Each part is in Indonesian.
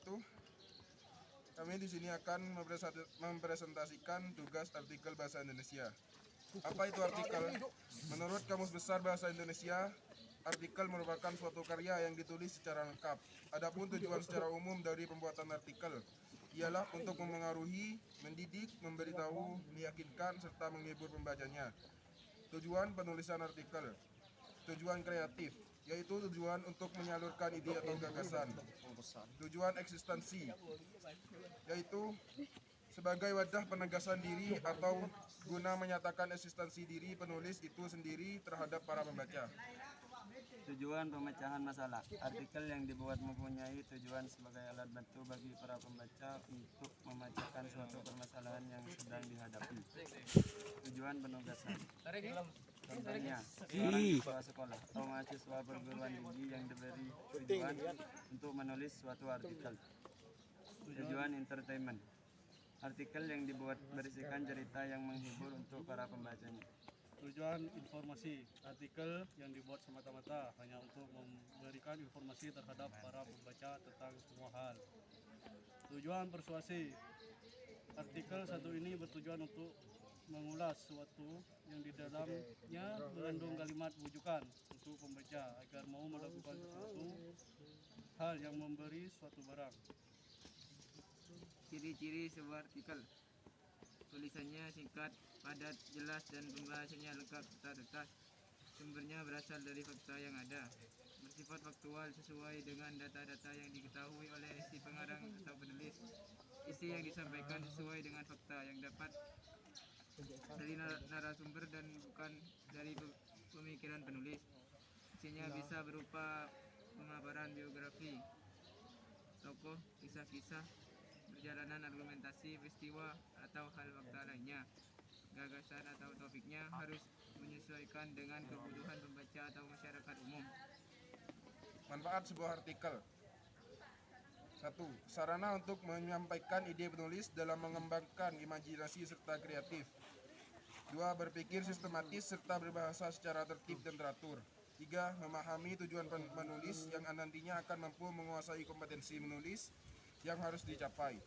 wabarakatuh. Kami di sini akan mempresentasikan tugas artikel bahasa Indonesia. Apa itu artikel? Menurut Kamus Besar Bahasa Indonesia, artikel merupakan suatu karya yang ditulis secara lengkap. Adapun tujuan secara umum dari pembuatan artikel ialah untuk memengaruhi, mendidik, memberitahu, meyakinkan, serta menghibur pembacanya. Tujuan penulisan artikel. Tujuan kreatif, yaitu tujuan untuk menyalurkan ide atau gagasan. Tujuan eksistensi, yaitu sebagai wadah penegasan diri atau guna menyatakan eksistensi diri penulis itu sendiri terhadap para pembaca. Tujuan pemecahan masalah. Artikel yang dibuat mempunyai tujuan sebagai alat bantu bagi para pembaca untuk memecahkan suatu permasalahan yang sedang dihadapi. Tujuan penugasan. Contohnya, seorang siswa sekolah atau mahasiswa perguruan tinggi yang diberi tujuan untuk menulis suatu artikel. Tujuan entertainment. Artikel yang dibuat berisikan cerita yang menghibur untuk para pembacanya. Tujuan informasi. Artikel yang dibuat semata-mata hanya untuk memberikan informasi terhadap para pembaca tentang semua hal. Tujuan persuasi. Artikel satu ini bertujuan untuk mengulas sesuatu yang di dalamnya mengandung kalimat bujukan untuk pembaca agar mau melakukan sesuatu hal yang memberi suatu barang. Ciri-ciri sebuah artikel. Tulisannya singkat, padat, jelas, dan pembahasannya lengkap serta tuntas. Sumbernya berasal dari fakta yang ada. Bersifat faktual sesuai dengan data-data yang diketahui oleh si pengarang atau penulis. Isi yang disampaikan sesuai dengan fakta yang dapat dari narasumber dan bukan dari pemikiran penulis. Isinya bisa berupa pemaparan biografi tokoh, kisah-kisah, perjalanan argumentasi, peristiwa, atau hal fakta lainnya. Gagasan atau topiknya harus menyesuaikan dengan kebutuhan pembaca atau masyarakat umum. Manfaat sebuah artikel. 1. Sarana untuk menyampaikan ide penulis dalam mengembangkan imajinasi serta kreatif. 2. Berpikir sistematis serta berbahasa secara tertib dan teratur. 3. Memahami tujuan penulis yang nantinya akan mampu menguasai kompetensi menulis yang harus dicapai.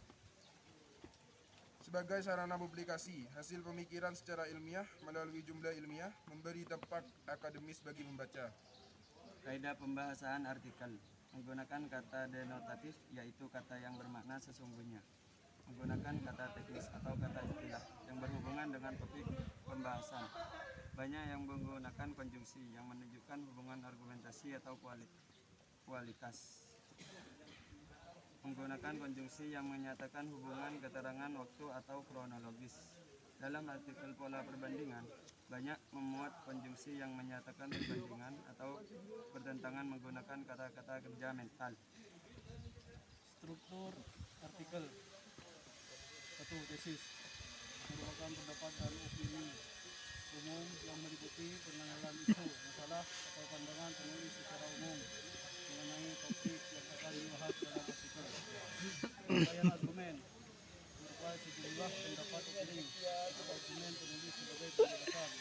Sebagai sarana publikasi, hasil pemikiran secara ilmiah melalui jumlah ilmiah memberi dampak akademis bagi membaca. Kaidah pembahasan artikel. Menggunakan kata denotatif, yaitu kata yang bermakna sesungguhnya. Menggunakan kata teknis atau kata istilah yang berhubungan dengan topik pembahasan. Banyak yang menggunakan konjungsi yang menunjukkan hubungan argumentasi atau kualitas. Menggunakan konjungsi yang menyatakan hubungan keterangan waktu atau kronologis. Dalam artikel pola perbandingan, banyak memuat konjungsi yang menyatakan perbandingan atau pertentangan menggunakan kata-kata kerja mental. Struktur artikel. 1. Tesis merupakan pendapat dan opini umum yang meliputi pengenalan isu, masalah, atau pandangan penulis secara umum mengenai topik yang akan dibahas dalam artikel. Rangkaian argumen berupa sejumlah pendapat opini atau argumen penulis sebagai penjelasan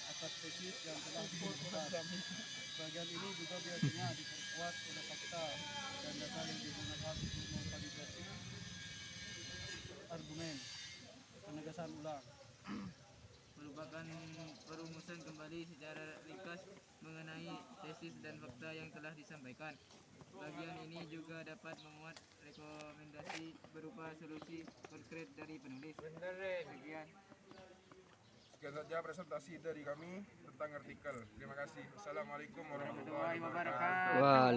atas tesis yang telah dikemukakan. Bagian ini juga biasanya diperkuat oleh fakta dan data yang digunakan untuk memvalidasi argumen. Penegasan ulang Merupakan perumusan kembali secara ringkas mengenai tesis dan fakta yang telah disampaikan. Bagian ini juga dapat memuat rekomendasi berupa solusi konkret dari penulis. Sekian saja presentasi dari kami tentang artikel. Terima kasih. Assalamualaikum warahmatullahi wabarakatuh.